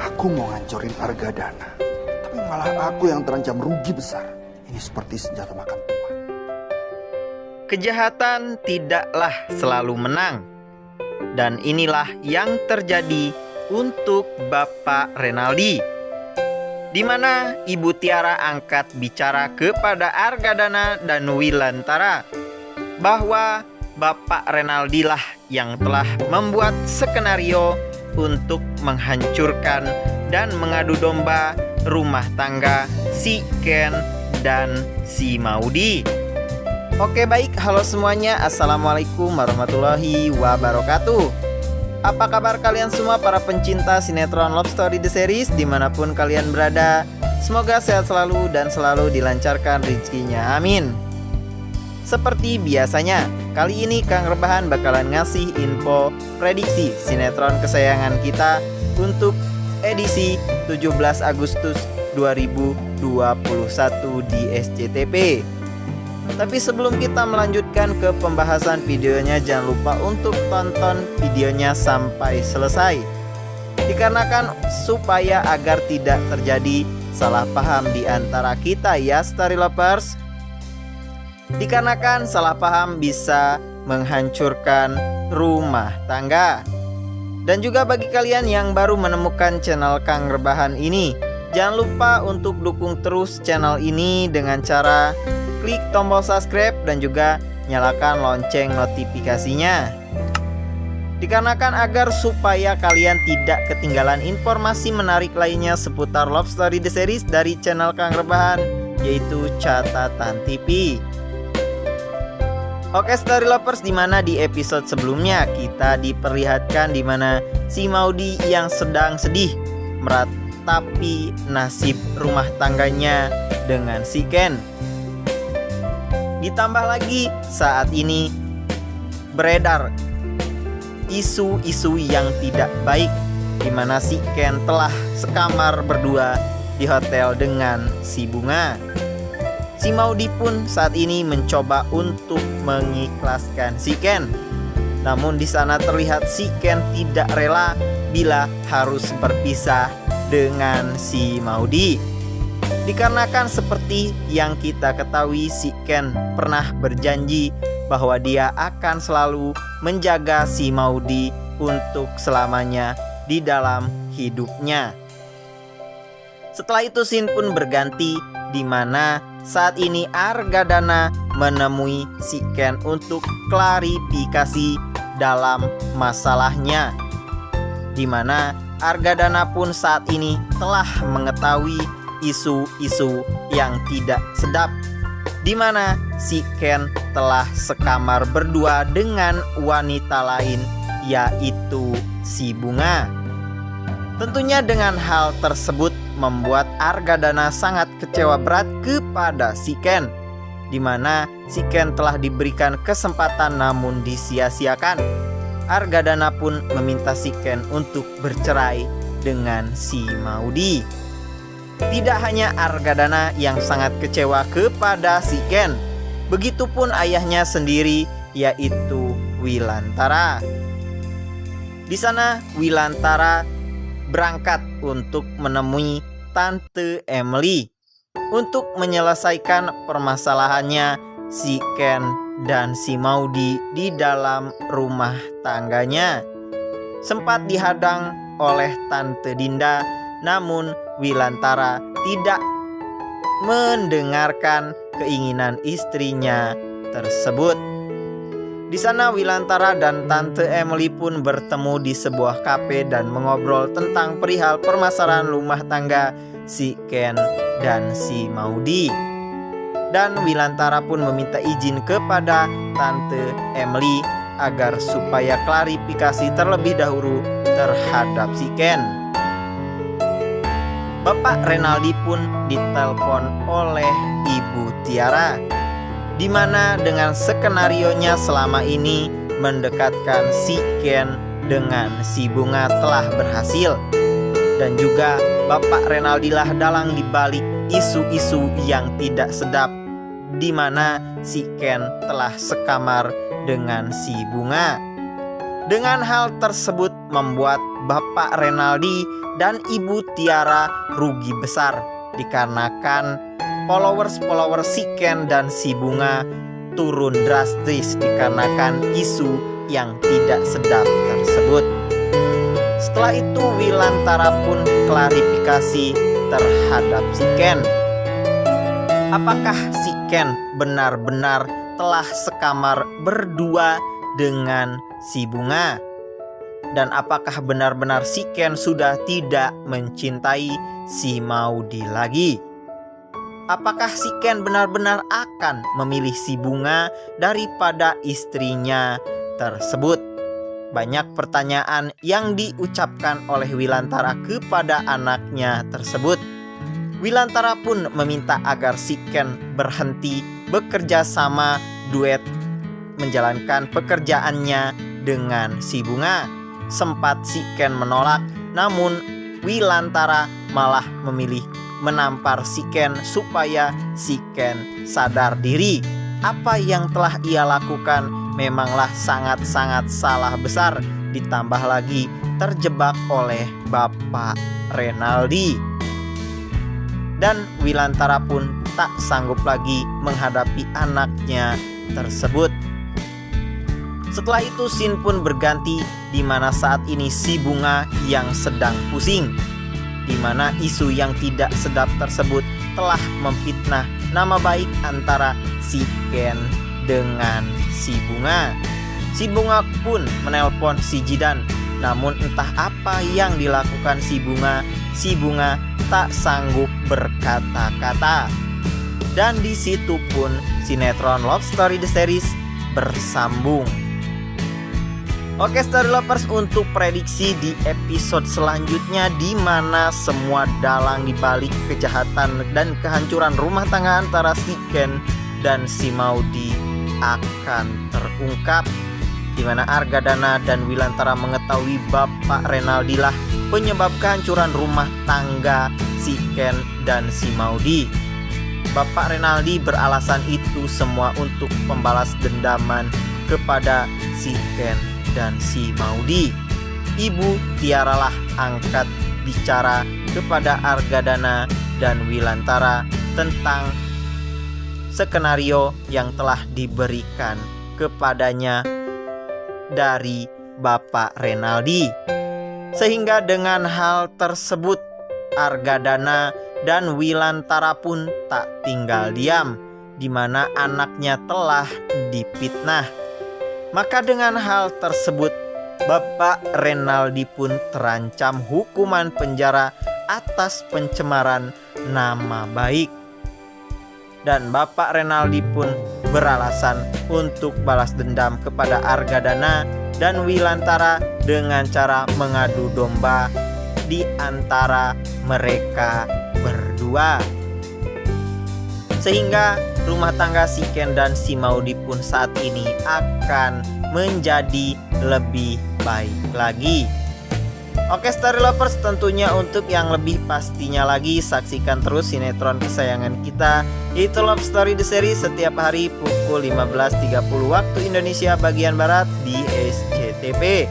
Aku mau ngancurin Argadana, tapi malah aku yang terancam rugi besar. Ini seperti senjata makan tuan. Kejahatan tidaklah selalu menang. Dan inilah yang terjadi untuk Bapak Renaldi, di mana Ibu Tiara angkat bicara kepada Argadana dan Wilantara bahwa Bapak Renaldi lah yang telah membuat skenario untuk menghancurkan dan mengadu domba rumah tangga si Ken dan si Maudi. Oke baik, halo semuanya, assalamualaikum warahmatullahi wabarakatuh. Apa kabar kalian semua para pencinta sinetron Love Story The Series dimanapun kalian berada? Semoga sehat selalu dan selalu dilancarkan rezekinya, amin. Seperti biasanya, kali ini Kang Rebahan bakalan ngasih info prediksi sinetron kesayangan kita untuk edisi 17 Agustus 2021 di SCTV. Tapi sebelum kita melanjutkan ke pembahasan videonya, jangan lupa untuk tonton videonya sampai selesai. Dikarenakan supaya agar tidak terjadi salah paham di antara kita ya Story Lovers. Dikarenakan salah paham bisa menghancurkan rumah tangga. Dan juga bagi kalian yang baru menemukan channel Kang Rebahan ini, jangan lupa untuk dukung terus channel ini dengan cara klik tombol subscribe dan juga nyalakan lonceng notifikasinya. Dikarenakan agar supaya kalian tidak ketinggalan informasi menarik lainnya seputar Love Story The Series dari channel Kang Rebahan, yaitu Catatan TV. Oke Story Lovers, dimana di episode sebelumnya kita diperlihatkan dimana si Maudi yang sedang sedih meratapi nasib rumah tangganya dengan si Ken. Ditambah lagi saat ini beredar isu-isu yang tidak baik di mana si Ken telah sekamar berdua di hotel dengan si Bunga. Si Maudi pun saat ini mencoba untuk mengikhlaskan si Ken. Namun di sana terlihat si Ken tidak rela bila harus berpisah dengan si Maudi. Dikarenakan seperti yang kita ketahui, si Ken pernah berjanji bahwa dia akan selalu menjaga si Maudi untuk selamanya di dalam hidupnya. Setelah itu scene pun berganti di mana saat ini Argadana menemui si Ken untuk klarifikasi dalam masalahnya. Di mana Argadana pun saat ini telah mengetahui isu-isu yang tidak sedap, di mana si Ken telah sekamar berdua dengan wanita lain, yaitu si Bunga. Tentunya dengan hal tersebut membuat Argadana sangat kecewa berat kepada si Ken, di mana si Ken telah diberikan kesempatan namun disia-siakan. Argadana pun meminta si Ken untuk bercerai dengan si Maudi. Tidak hanya Argadana yang sangat kecewa kepada si Ken, begitupun ayahnya sendiri, yaitu Wilantara. Di sana Wilantara berangkat untuk menemui Tante Emily untuk menyelesaikan permasalahannya si Ken dan si Maudi di dalam rumah tangganya. Sempat dihadang oleh Tante Dinda, namun Wilantara tidak mendengarkan keinginan istrinya tersebut. Di sana Wilantara dan Tante Emily pun bertemu di sebuah kafe dan mengobrol tentang perihal permasalahan rumah tangga si Ken dan si Maudi. Dan Wilantara pun meminta izin kepada Tante Emily agar supaya klarifikasi terlebih dahulu terhadap si Ken. Bapak Renaldi pun ditelepon oleh Ibu Tiara, di mana dengan skenarionya selama ini mendekatkan si Ken dengan si Bunga telah berhasil. Dan juga Bapak Renaldi lah dalang dibalik isu-isu yang tidak sedap, di mana si Ken telah sekamar dengan si Bunga. Dengan hal tersebut membuat Bapak Renaldi dan Ibu Tiara rugi besar dikarenakan followers si Ken dan si Bunga turun drastis dikarenakan isu yang tidak sedap tersebut. Setelah itu Wilantara pun klarifikasi terhadap si Ken. Apakah si Ken benar-benar telah sekamar berdua dengan si Bunga? Dan apakah benar-benar si Ken sudah tidak mencintai si Maudy lagi? Apakah si Ken benar-benar akan memilih si Bunga daripada istrinya tersebut? Banyak pertanyaan yang diucapkan oleh Wilantara kepada anaknya tersebut. Wilantara pun meminta agar si Ken berhenti bekerja sama duet menjalankan pekerjaannya dengan si Bunga. Sempat si Ken menolak, namun Wilantara malah memilih menampar si Ken supaya si Ken sadar diri. Apa yang telah ia lakukan memanglah sangat-sangat salah besar, ditambah lagi terjebak oleh Bapak Renaldi. Dan Wilantara pun tak sanggup lagi menghadapi anaknya tersebut. Setelah itu scene pun berganti, di mana saat ini si Bunga yang sedang pusing, di mana isu yang tidak sedap tersebut telah memfitnah nama baik antara si Ken dengan si Bunga. Si Bunga pun menelpon si Jidan, namun entah apa yang dilakukan si Bunga tak sanggup berkata-kata. Dan di situ pun sinetron Love Story The Series bersambung. Oke Story Lovers, untuk prediksi di episode selanjutnya, di mana semua dalang dibalik kejahatan dan kehancuran rumah tangga antara si Ken dan si Maudy akan terungkap, di mana Argadana dan Wilantara mengetahui Bapak Renaldi lah penyebab kehancuran rumah tangga si Ken dan si Maudy. Bapak Renaldi beralasan itu semua untuk pembalas dendaman kepada si Ken dan si Maudy. Ibu Tiara lah angkat bicara kepada Argadana dan Wilantara tentang skenario yang telah diberikan kepadanya dari Bapak Renaldi. Sehingga dengan hal tersebut Argadana dan Wilantara pun tak tinggal diam, di mana anaknya telah difitnah. Maka dengan hal tersebut Bapak Renaldi pun terancam hukuman penjara atas pencemaran nama baik. Dan Bapak Renaldi pun beralasan untuk balas dendam kepada Argadana dan Wilantara dengan cara mengadu domba di antara mereka berdua. Sehingga rumah tangga si Ken dan si Maudy pun saat ini akan menjadi lebih baik lagi. Oke Story Lovers, tentunya untuk yang lebih pastinya lagi, saksikan terus sinetron kesayangan kita, yaitu Love Story The Series, setiap hari pukul 15.30 waktu Indonesia bagian Barat di SCTV.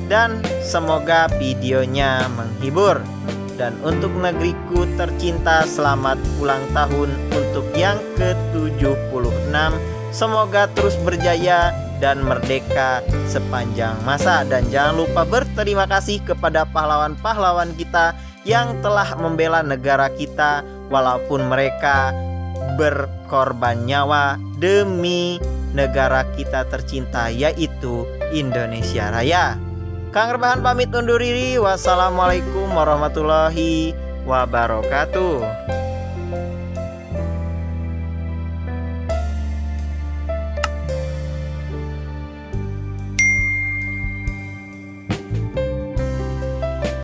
Dan semoga videonya menghibur. Dan untuk negeriku tercinta, selamat ulang tahun untuk yang ke-76. Semoga terus berjaya dan merdeka sepanjang masa. Dan jangan lupa berterima kasih kepada pahlawan-pahlawan kita yang telah membela negara kita, walaupun mereka berkorban nyawa demi negara kita tercinta, yaitu Indonesia Raya. Kang Rebahan pamit undur diri. Wassalamualaikum warahmatullahi wabarakatuh.